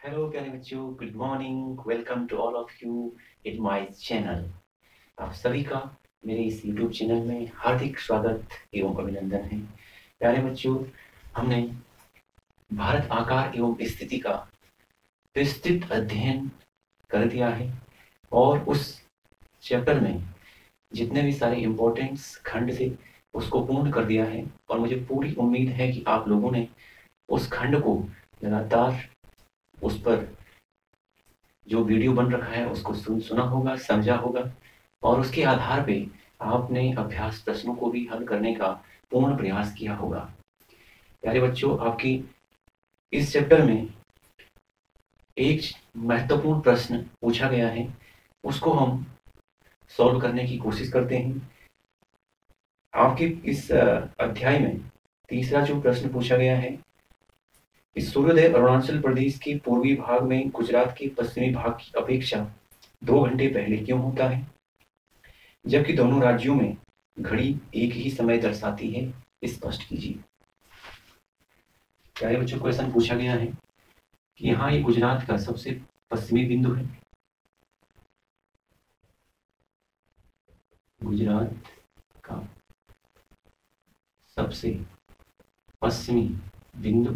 Hello प्यारे बच्चों, good morning. Welcome to all of you in my channel. आप सभी का मेरे इस यूट्यूब चैनल में हार्दिक स्वागत एवं अभिनंदन है। प्यारे बच्चों, हमने भारत आकार एवं स्थिति का विस्तृत अध्ययन कर दिया है और उस चैप्टर में जितने भी सारे इम्पोर्टेंट्स खंड थे उसको पूर्ण कर दिया है और मुझे पूरी उम्मीद है कि आप लोगों ने उस खंड को लगातार उस पर जो वीडियो बन रखा है उसको सुना होगा, समझा होगा और उसके आधार पे आपने अभ्यास प्रश्नों को भी हल करने का पूर्ण प्रयास किया होगा। प्यारे बच्चों, आपकी इस चैप्टर में एक महत्वपूर्ण प्रश्न पूछा गया है, उसको हम सॉल्व करने की कोशिश करते हैं। आपके इस अध्याय में तीसरा जो प्रश्न पूछा गया है, इस सूर्योदय अरुणाचल प्रदेश के पूर्वी भाग में गुजरात के पश्चिमी भाग की अपेक्षा 2 घंटे पहले क्यों होता है, जबकि दोनों राज्यों में घड़ी एक ही समय दर्शाती है, स्पष्ट कीजिए। प्यारे बच्चों, क्वेश्चन पूछा गया है कि यहाँ ये गुजरात का सबसे पश्चिमी बिंदु है। गुजरात का सबसे पश्चिमी बिंदु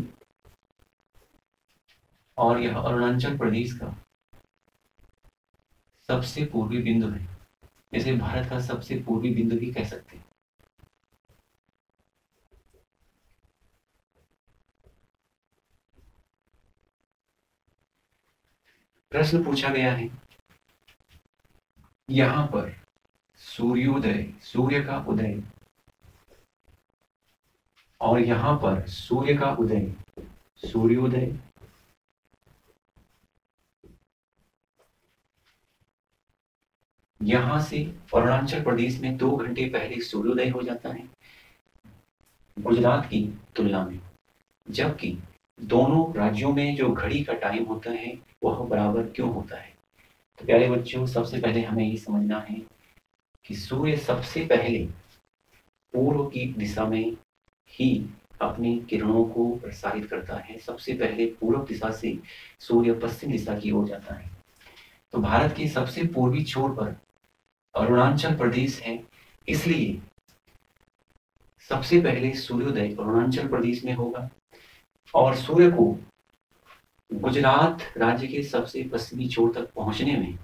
और यह अरुणाचल प्रदेश का सबसे पूर्वी बिंदु है। जैसे भारत का सबसे पूर्वी बिंदु भी कह सकते हैं। प्रश्न पूछा गया है, यहां पर सूर्योदय, सूर्य का उदय और यहां पर सूर्य का उदय, सूर्योदय यहां से अरुणाचल प्रदेश में 2 घंटे पहले सूर्योदय हो जाता है गुजरात की तुलना में, जबकि दोनों राज्यों में जो घड़ी का टाइम होता है वह बराबर क्यों होता है। तो प्यारे बच्चों, सबसे पहले हमें ये समझना है कि सूर्य सबसे पहले पूर्व की दिशा में ही अपनी किरणों को प्रसारित करता है। सबसे पहले पूर्व दिशा से सूर्य पश्चिम दिशा की ओर जाता है। तो भारत के सबसे पूर्वी छोर पर अरुणाचल प्रदेश है, इसलिए सबसे पहले सूर्योदय अरुणाचल प्रदेश में होगा और सूर्य को गुजरात राज्य के सबसे पश्चिमी छोर तक पहुंचने में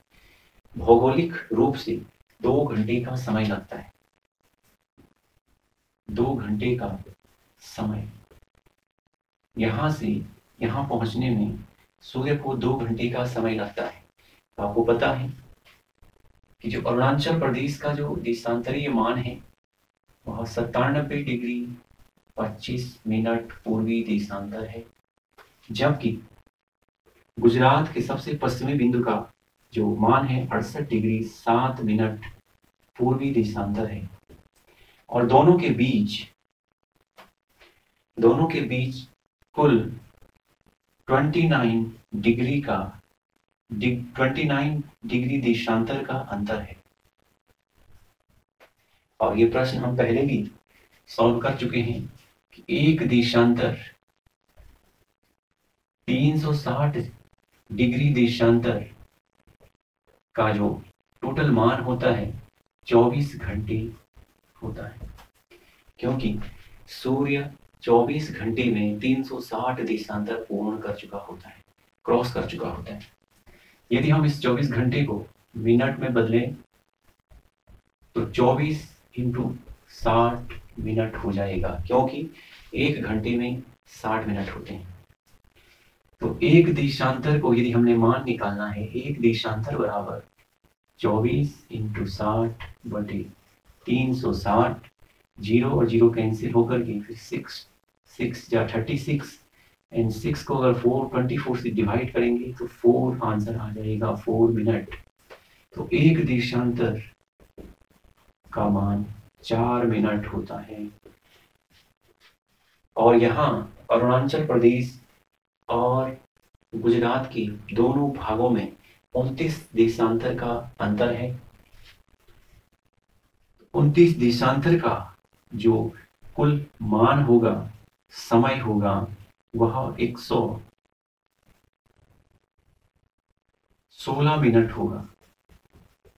भौगोलिक रूप से 2 घंटे का समय लगता है। 2 घंटे का समय, यहां से यहां पहुंचने में सूर्य को 2 घंटे का समय लगता है। आपको पता है कि जो अरुणाचल प्रदेश का जो देशांतरीय मान है वह 97 डिग्री 25 मिनट पूर्वी देशांतर है, जबकि गुजरात के सबसे पश्चिमी बिंदु का जो मान है 68 डिग्री 7 मिनट पूर्वी देशांतर है और दोनों के बीच कुल 29 डिग्री का 29 डिग्री देशांतर का अंतर है। और ये प्रश्न हम पहले भी सॉल्व कर चुके हैं कि एक देशांतर 360 डिग्री देशांतर का जो टोटल मान होता है 24 घंटे होता है, क्योंकि सूर्य 24 घंटे में 360 देशांतर पूर्ण कर चुका होता है, क्रॉस कर चुका होता है। यदि हम इस 24 घंटे को मिनट में बदलें तो 24 इंटू 60 मिनट हो जाएगा, क्योंकि एक घंटे में 60 मिनट होते हैं। तो एक देशांतर को यदि हमने मान निकालना है, एक देशांतर बराबर 24 इंटू 60 बटे 360, 0 और 0 कैंसिल होकर के फिर 6 या 36 एंड 6 को अगर 424 से डिवाइड करेंगे तो 4 आंसर आ जाएगा, 4 मिनट। तो एक देशांतर का मान 4 मिनट होता है। और यहाँ अरुणाचल प्रदेश और गुजरात के दोनों भागों में 29 देशांतर का अंतर है। 29 देशांतर का जो कुल मान होगा, समय होगा, वह 16 मिनट होगा।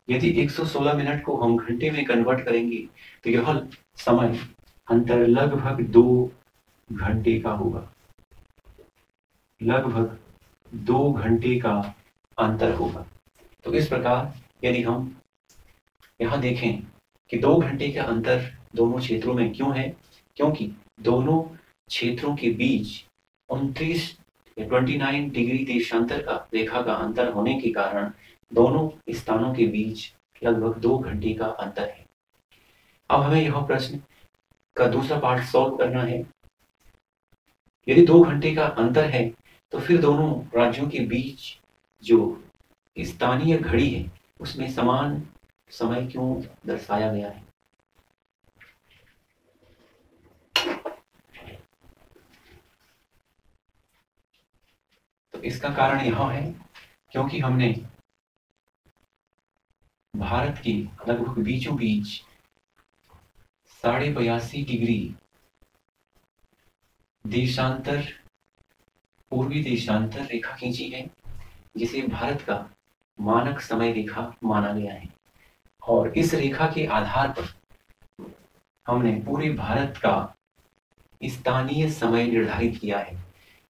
यदि 116 मिनट को हम घंटे में कन्वर्ट करेंगे तो यह समय अंतर लगभग 2 घंटे का होगा। लगभग 2 घंटे का अंतर होगा। तो इस प्रकार यदि हम यहाँ देखें कि 2 घंटे का अंतर दोनों क्षेत्रों में क्यों है, क्योंकि दोनों क्षेत्रों के बीच 29 डिग्री देशांतर का रेखा का अंतर होने के कारण दोनों स्थानों के बीच लगभग 2 घंटे का अंतर है। अब हमें यह प्रश्न का दूसरा पार्ट सॉल्व करना है। यदि 2 घंटे का अंतर है तो फिर दोनों राज्यों के बीच जो स्थानीय घड़ी है उसमें समान समय क्यों दर्शाया गया है? तो इसका कारण यह है क्योंकि हमने भारत के लगभग बीचों बीच 82.5 डिग्री देशांतर पूर्वी देशांतर रेखा खींची है, जिसे भारत का मानक समय रेखा माना गया है। और इस रेखा के आधार पर हमने पूरे भारत का स्थानीय समय निर्धारित किया है।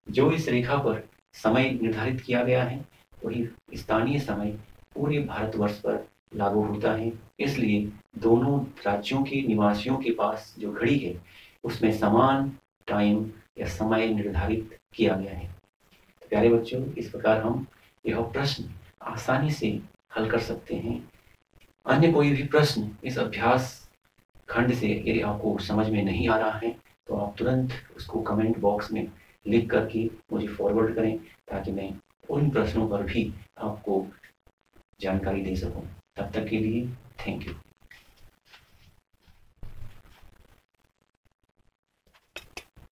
जो इस रेखा पर समय निर्धारित किया गया है वही स्थानीय समय पूरे भारतवर्ष पर लागू होता है। इसलिए दोनों राज्यों के निवासियों के पास जो घड़ी है उसमें समान टाइम या समय निर्धारित किया गया है। तो प्यारे बच्चों, इस प्रकार हम यह प्रश्न आसानी से हल कर सकते हैं। अन्य कोई भी प्रश्न इस अभ्यास खंड से यदि आपको समझ में नहीं आ रहा है तो आप तुरंत उसको कमेंट बॉक्स में लिख करके मुझे फॉरवर्ड करें, ताकि मैं उन प्रश्नों पर भी आपको जानकारी दे सकूं। तब तक के लिए थैंक यू।